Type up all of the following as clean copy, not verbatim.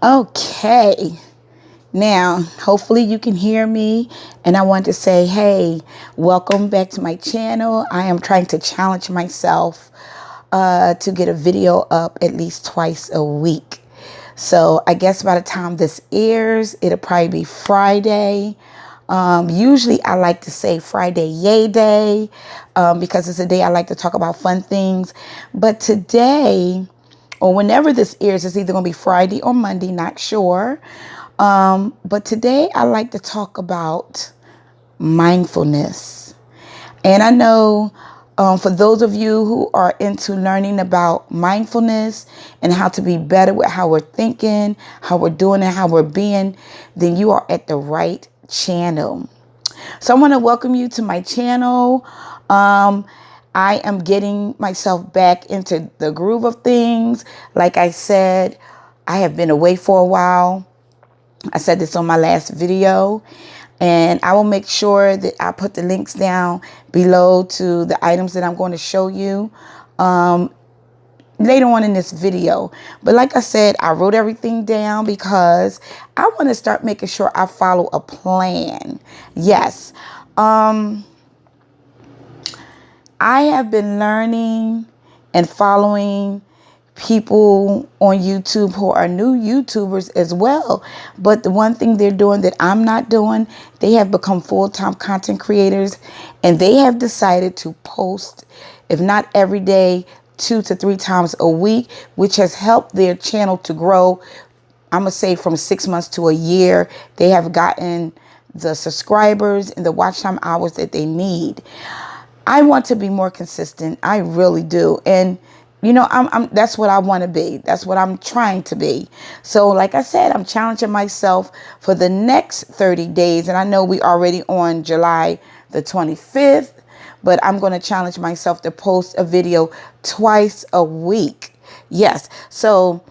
Okay. Now, hopefully you can hear me. And I want to say, hey, welcome back to my channel. I am trying to challenge myself to get a video up at least twice a week. So I guess by the time this airs, it'll probably be Friday. Usually I like to say Friday Yay Day because it's a day I like to talk about fun things. But today, or whenever this airs, it's either going to be Friday or Monday, not sure. But today I like to talk about mindfulness. And I know for those of you who are into learning about mindfulness and how to be better with how we're thinking, how we're doing, and how we're being, then you are at the right channel. So I want to welcome you to my channel. I am getting myself back into the groove of things. Like I said, I have been away for a while. I said this on my last video, and I will make sure that I put the links down below to the items that I'm going to show you later on in this video. But like I said, I wrote everything down because I want to start making sure I follow a plan. Yes. I have been learning and following people on YouTube who are new YouTubers as well. But the one thing they're doing that I'm not doing, they have become full-time content creators, and they have decided to post, if not every day, 2 to 3 times a week, which has helped their channel to grow. I'm going to say from 6 months to a year, they have gotten the subscribers and the watch time hours that they need. I want to be more consistent. I really do. And you know, that's what I want to be. That's what I'm trying to be. So like I said, I'm challenging myself for the next 30 days. And I know we already on July the 25th, but I'm going to challenge myself to post a video twice a week. Yes. So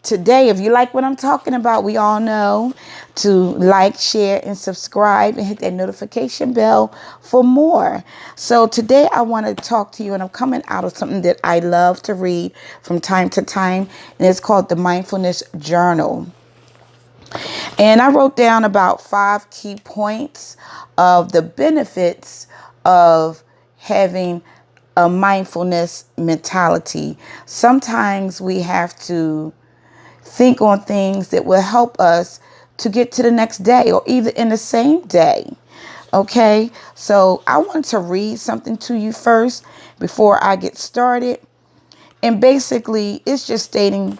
today, if you like what I'm talking about, we all know to like, share, and subscribe and hit that notification bell for more. So today I want to talk to you, and I'm coming out of something that I love to read from time to time, and it's called the Mindfulness Journal. And I wrote down about 5 key points of the benefits of having a mindfulness mentality. Sometimes we have to think on things that will help us to get to the next day or either in the same day. Okay, so I want to read something to you first before I get started. And basically, it's just stating,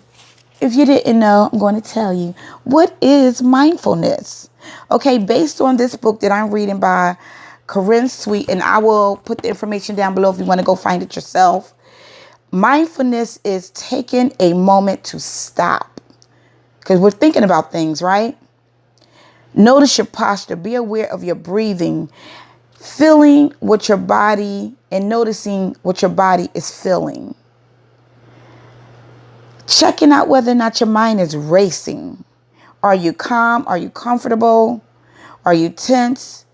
if you didn't know, I'm going to tell you, what is mindfulness? Okay, based on this book that I'm reading by Corinne Sweet, and I will put the information down below if you want to go find it yourself. Mindfulness is taking a moment to stop. Because we're thinking about things, right? Notice your posture. Be aware of your breathing. Feeling what your body and noticing what your body is feeling. Checking out whether or not your mind is racing. Are you calm? Are you comfortable? Are you tense?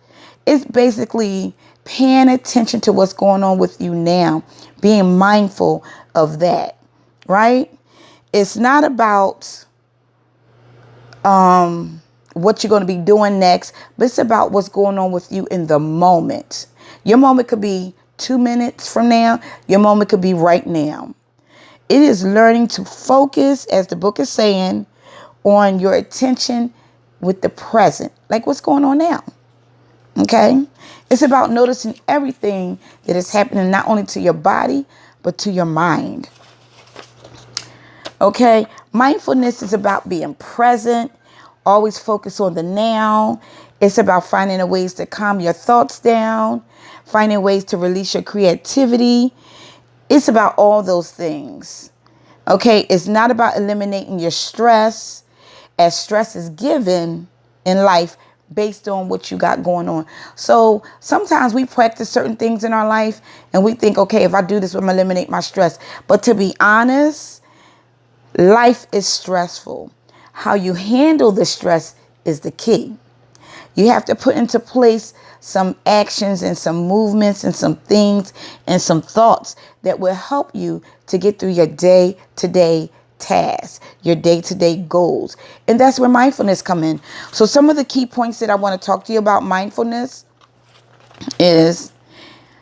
It's basically paying attention to what's going on with you now. Being mindful of that, right? It's not about what you're going to be doing next, but it's about what's going on with you in the moment. Your moment could be 2 minutes from now. Your moment could be right now. It is learning to focus, as the book is saying, on your attention with the present, like what's going on now. Okay? It's about noticing everything that is happening, not only to your body, but to your mind. Okay, mindfulness is about being present, always focus on the now. It's about finding a ways to calm your thoughts down, finding ways to release your creativity. It's about all those things. Okay, it's not about eliminating your stress, as stress is given in life based on what you got going on. So sometimes we practice certain things in our life and we think, okay, if I do this, I'm going to eliminate my stress. But to be honest, life is stressful. How you handle the stress is the key. You have to put into place some actions and some movements and some things and some thoughts that will help you to get through your day to day tasks, your day-to-day goals. And that's where mindfulness come in. So some of the key points that I want to talk to you about mindfulness is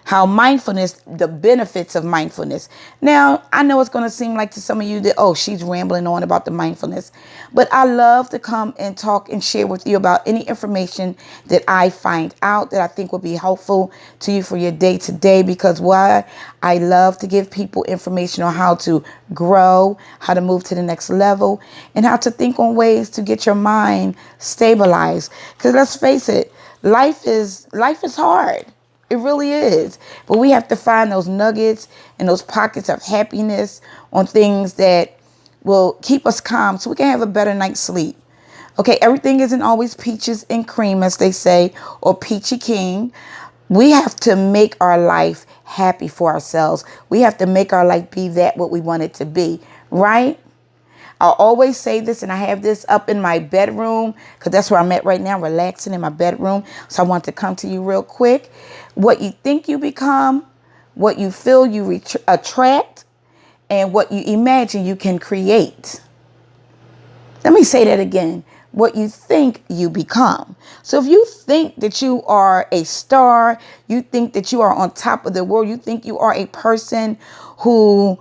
how mindfulness, the benefits of mindfulness. Now, I know it's going to seem like to some of you that, oh, she's rambling on about the mindfulness, but I love to come and talk and share with you about any information that I find out that I think will be helpful to you for your day to day, because why? I love to give people information on how to grow, how to move to the next level, and how to think on ways to get your mind stabilized. Because let's face it, life is hard. It really is. But we have to find those nuggets and those pockets of happiness on things that will keep us calm so we can have a better night's sleep. Okay, everything isn't always peaches and cream, as they say, or peachy king. We have to make our life happy for ourselves. We have to make our life be that what we want it to be, right? I'll always say this, and I have this up in my bedroom because that's where I'm at right now, relaxing in my bedroom. So I want to come to you real quick. What you think you become, what you feel you attract, and what you imagine you can create. Let me say that again. What you think you become. So if you think that you are a star, you think that you are on top of the world, you think you are a person who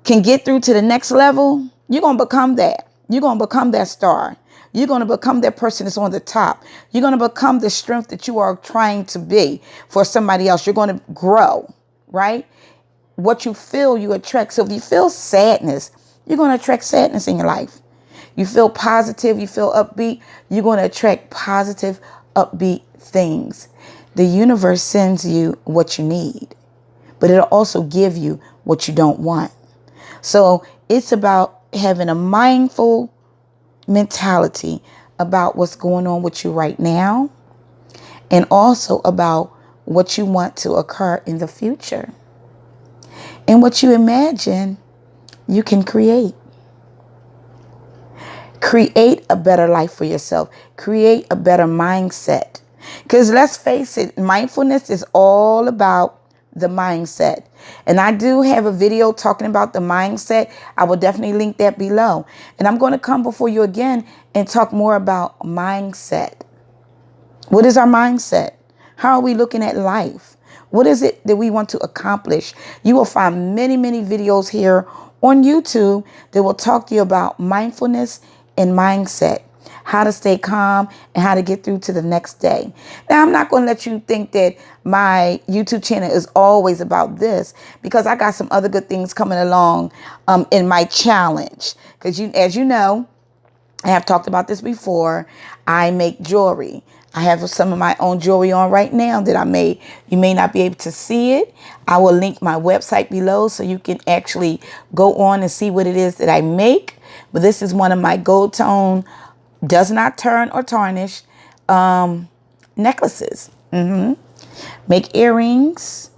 can get through to the next level, you're going to become that. You're going to become that star. You're going to become that person that's on the top. You're going to become the strength that you are trying to be for somebody else. You're going to grow, right? What you feel, you attract. So if you feel sadness, you're going to attract sadness in your life. You feel positive, you feel upbeat, you're going to attract positive, upbeat things. The universe sends you what you need, but it'll also give you what you don't want. So it's about having a mindful mentality about what's going on with you right now, and also about what you want to occur in the future. And what you imagine, you can create. Create a better life for yourself. Create a better mindset. Because let's face it, mindfulness is all about the mindset. And I do have a video talking about the mindset. I will definitely link that below. And I'm going to come before you again and talk more about mindset. What is our mindset? How are we looking at life? What is it that we want to accomplish? You will find many, many videos here on YouTube that will talk to you about mindfulness and mindset, how to stay calm and how to get through to the next day. Now, I'm not going to let you think that my YouTube channel is always about this, because I got some other good things coming along in my challenge. Because as you know, I have talked about this before. I make jewelry. I have some of my own jewelry on right now that I made. You may not be able to see it. I will link my website below so you can actually go on and see what it is that I make. But this is one of my gold tone, does not turn or tarnish necklaces. Make earrings,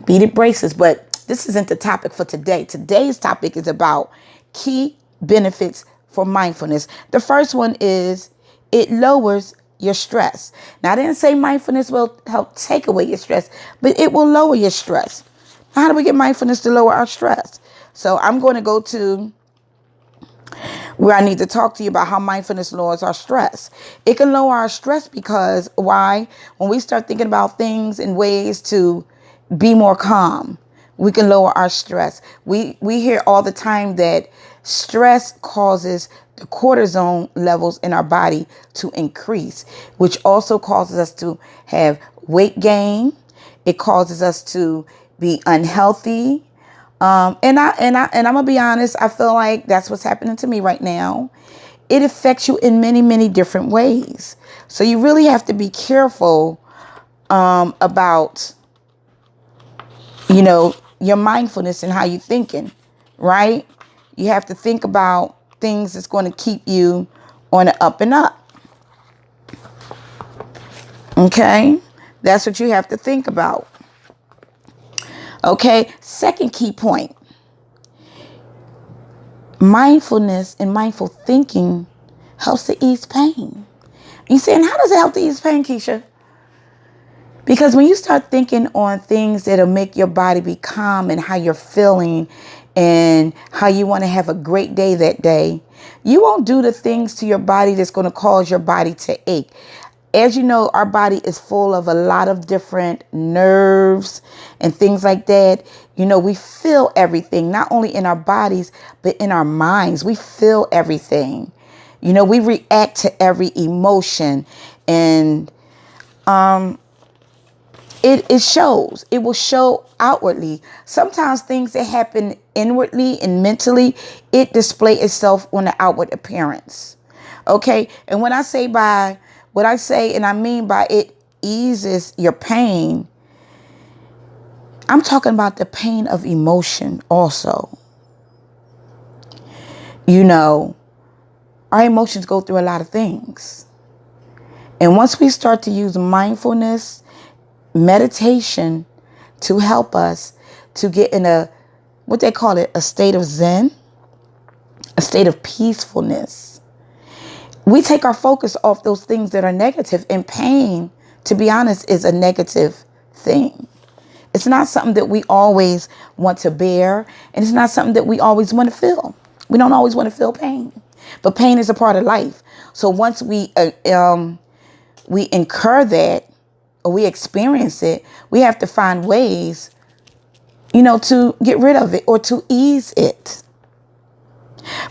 beaded bracelets. But this isn't the topic for today. Today's topic is about key benefits for mindfulness. The first one is it lowers your stress. Now, I didn't say mindfulness will help take away your stress, but it will lower your stress. How do we get mindfulness to lower our stress? So I'm going to go to where I need to talk to you about how mindfulness lowers our stress. It can lower our stress because why? When we start thinking about things and ways to be more calm, we can lower our stress. We hear all the time that stress causes the cortisol levels in our body to increase, which also causes us to have weight gain. It causes us to be unhealthy. And I'm gonna be honest, I feel like that's what's happening to me right now. It affects you in many, many different ways. So you really have to be careful about, your mindfulness and how you're thinking, right? You have to think about things that's going to keep you on the up and up. Okay? That's what you have to think about. Okay? Second key point. Mindfulness and mindful thinking helps to ease pain. You saying, how does it help to ease pain, Keisha? Because when you start thinking on things that'll make your body be calm and how you're feeling, and how you want to have a great day that day, you won't do the things to your body that's going to cause your body to ache. As you know, our body is full of a lot of different nerves and things like that. You know, we feel everything, not only in our bodies, but in our minds. We feel everything. You know, we react to every emotion, and it shows. It will show outwardly. Sometimes things that happen inwardly and mentally, it display itself on the outward appearance. Okay. And when I say by what I say, and I mean by it eases your pain, I'm talking about the pain of emotion also. You know, our emotions go through a lot of things. And once we start to use mindfulness, meditation to help us to get in a, what they call it, a state of Zen, a state of peacefulness, we take our focus off those things that are negative. And pain, to be honest, is a negative thing. It's not something that we always want to bear, and it's not something that we always want to feel. We don't always want to feel pain, but pain is a part of life. So once we incur that, or we experience it, we have to find ways, you know, to get rid of it or to ease it.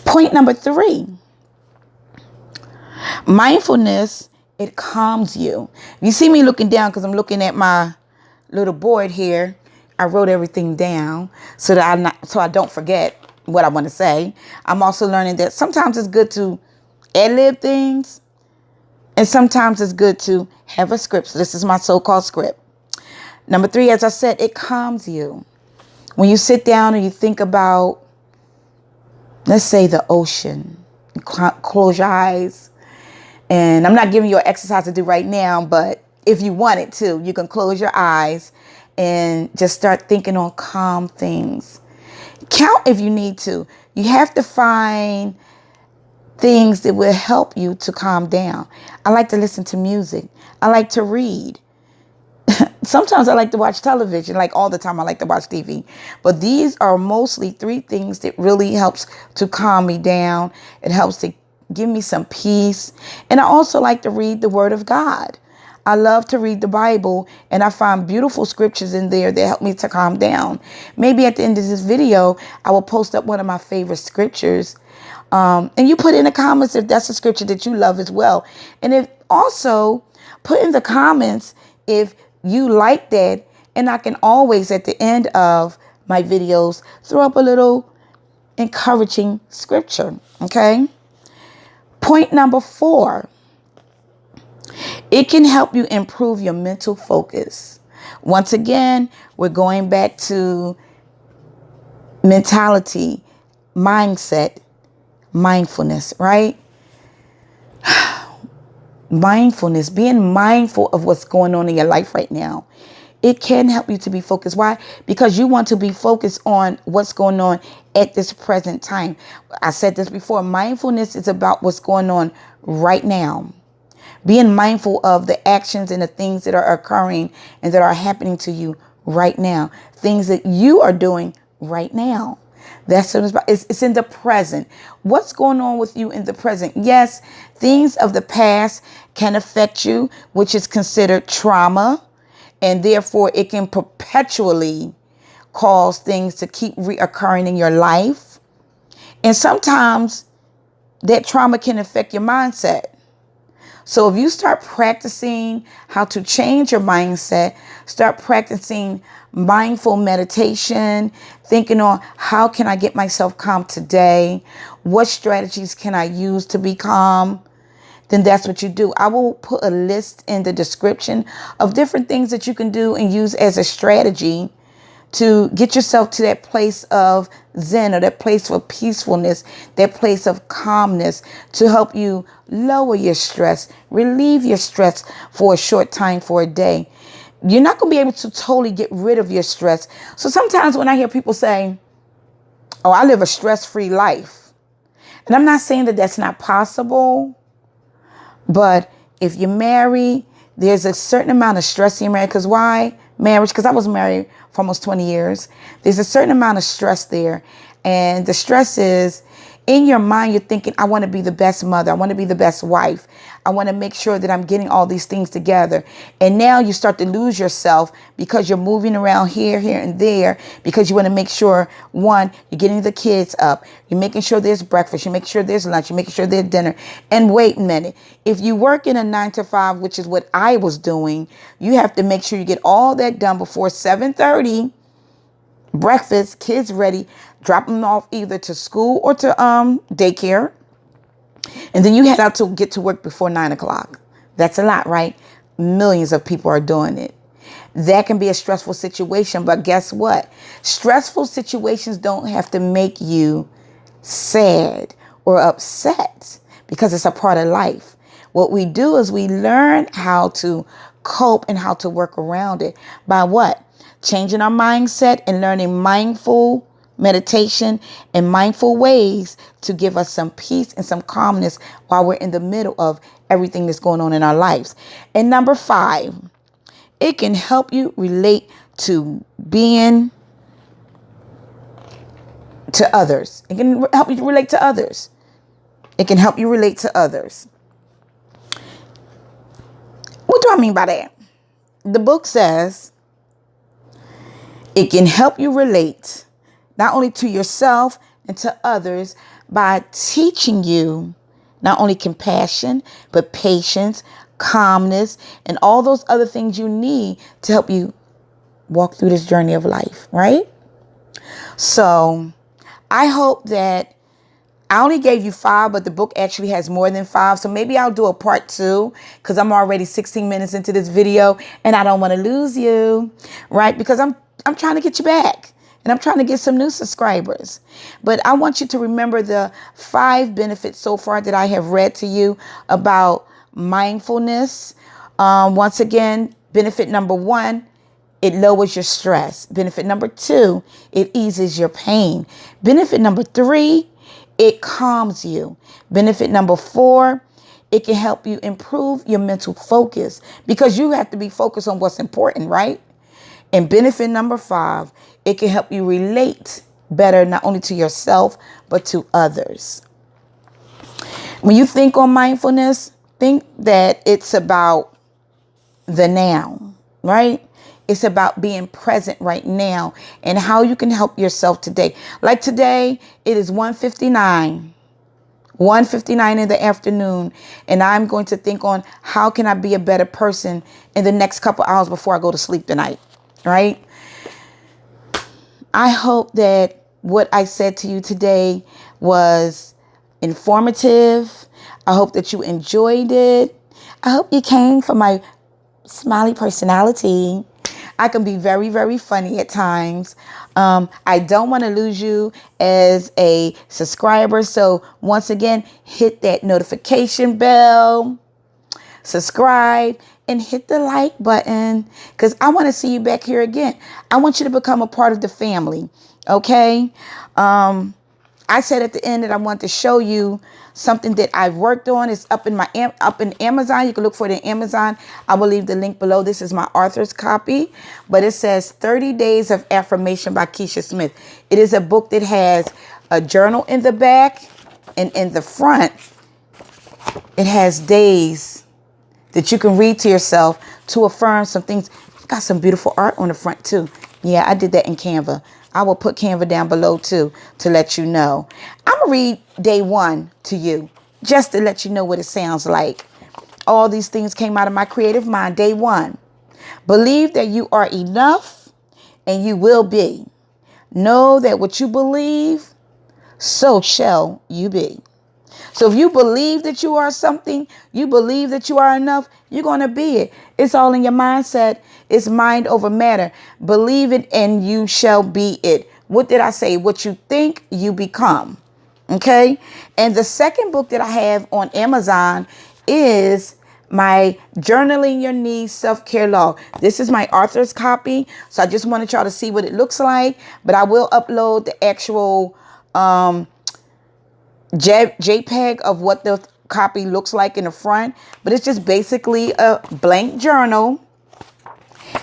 Point number 3. Mindfulness, it calms you. You see me looking down because I'm looking at my little board here. I wrote everything down so I don't forget what I want to say. I'm also learning that sometimes it's good to ad-lib things, and sometimes it's good to have a script. So this is my so-called script. Number 3, as I said, it calms you. When you sit down and you think about, let's say, the ocean, you close your eyes. And I'm not giving you an exercise to do right now, but if you wanted to, you can close your eyes and just start thinking on calm things. Count if you need to. You have to find things that will help you to calm down. I like to listen to music. I like to read. Sometimes I like to watch television, like all the time I like to watch TV. But these are mostly 3 things that really helps to calm me down. It helps to give me some peace. And I also like to read the Word of God. I love to read the Bible, and I find beautiful scriptures in there that help me to calm down. Maybe at the end of this video, I will post up one of my favorite scriptures. And you put in the comments if that's a scripture that you love as well. And if also put in the comments if you like that. And I can always, at the end of my videos, throw up a little encouraging scripture. Okay. Point number 4, it can help you improve your mental focus. Once again, we're going back to mentality, mindset, mindfulness, right? Mindfulness, being mindful of what's going on in your life right now. It can help you to be focused. Why? Because you want to be focused on what's going on at this present time. I said this before. Mindfulness is about what's going on right now. Being mindful of the actions and the things that are occurring and that are happening to you right now. Things that you are doing right now. That's what it's about. It's in the present. What's going on with you in the present? Yes, things of the past can affect you, which is considered trauma. And therefore, it can perpetually cause things to keep reoccurring in your life. And sometimes that trauma can affect your mindset. So if you start practicing how to change your mindset, start practicing mindful meditation, thinking on how can I get myself calm today? What strategies can I use to be calm? Then that's what you do. I will put a list in the description of different things that you can do and use as a strategy to get yourself to that place of Zen, or that place of peacefulness, that place of calmness, to help you lower your stress, relieve your stress for a short time, for a day. You're not going to be able to totally get rid of your stress. So sometimes when I hear people say, oh, I live a stress-free life. And I'm not saying that that's not possible. But if you're married, there's a certain amount of stress in your marriage. Because why? Marriage, because I was married for almost 20 years. There's a certain amount of stress there. And the stress is in your mind, you're thinking, I want to be the best mother. I want to be the best wife. I want to make sure that I'm getting all these things together. And now you start to lose yourself because you're moving around here, and there, because you want to make sure, one, you're getting the kids up. You're making sure there's breakfast. You're making sure there's lunch. You're making sure there's dinner. And wait a minute. If you work in a 9 to 5, which is what I was doing, you have to make sure you get all that done before 7:30. Breakfast, kids ready, drop them off either to school or to daycare. And then you head out to get to work before 9 o'clock. That's a lot, right? Millions of people are doing it. That can be a stressful situation, but guess what? Stressful situations don't have to make you sad or upset because it's a part of life. What we do is we learn how to cope and how to work around it by what? Changing our mindset and learning mindful meditation and mindful ways to give us some peace and some calmness while we're in the middle of everything that's going on in our lives. And number 5, it can help you relate to being to others. It can help you relate to others. It can help you relate to others. What do I mean by that? The book says it can help you relate not only to yourself and to others by teaching you not only compassion, but patience, calmness, and all those other things you need to help you walk through this journey of life, right? So I hope that I only gave you 5, but the book actually has more than 5. So maybe I'll do a part 2 because I'm already 16 minutes into this video and I don't want to lose you, right? Because I'm trying to get you back and I'm trying to get some new subscribers. But I want you to remember the 5 benefits so far that I have read to you about mindfulness. Once again, benefit number 1, it lowers your stress. Benefit number 2, it eases your pain. Benefit number 3, it calms you. Benefit number 4, it can help you improve your mental focus because you have to be focused on what's important, right? And benefit number 5, it can help you relate better not only to yourself, but to others. When you think on mindfulness, think that it's about the now, right? It's about being present right now and how you can help yourself today. Like today, it is 1:59 in the afternoon. And I'm going to think on how can I be a better person in the next couple hours before I go to sleep tonight, right? I hope that what I said to you today was informative. I hope that you enjoyed it. I hope you came for my smiley personality. I can be very, very funny at times. I don't want to lose you as a subscriber. So once again, hit that notification bell, subscribe, and hit the like button because I want to see you back here again. I want you to become a part of the family. Okay. I said at the end that I want to show you something that I've worked on. It's up in Amazon. You can look for it in Amazon. I will leave the link below. This is my author's copy, but it says 30 Days of Affirmation by Keisha Smith. It is a book that has a journal in the back, and in the front, it has days that you can read to yourself to affirm some things. It's got some beautiful art on the front too. Yeah, I did that in Canva. I will put Canva down below too to let you know. I'm going to read day 1 to you just to let you know what it sounds like. All these things came out of my creative mind. Day 1. Believe that you are enough and you will be. Know that what you believe, so shall you be. So if you believe that you are something, you believe that you are enough, you're going to be it. It's all in your mindset. It's mind over matter. Believe it and you shall be it. What did I say? What you think, you become. Okay. And the second book that I have on Amazon is my Journaling Your Needs Self-Care Log. This is my author's copy. So I just wanted y'all to see what it looks like. But I will upload the actual JPEG of what the copy looks like in the front, but it's just basically a blank journal,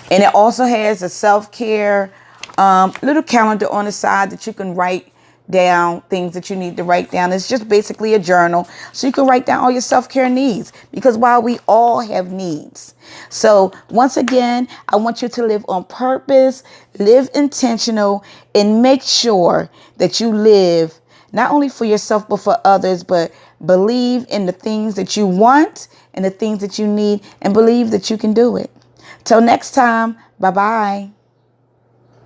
and it also has a self-care little calendar on the side that you can write down things that you need to write down. It's just basically a journal. So you can write down all your self-care needs, because while we all have needs. So once again, I want you to live on purpose, live intentional, and make sure that you live not only for yourself, but for others, but believe in the things that you want and the things that you need, and believe that you can do it. Till next time, bye-bye.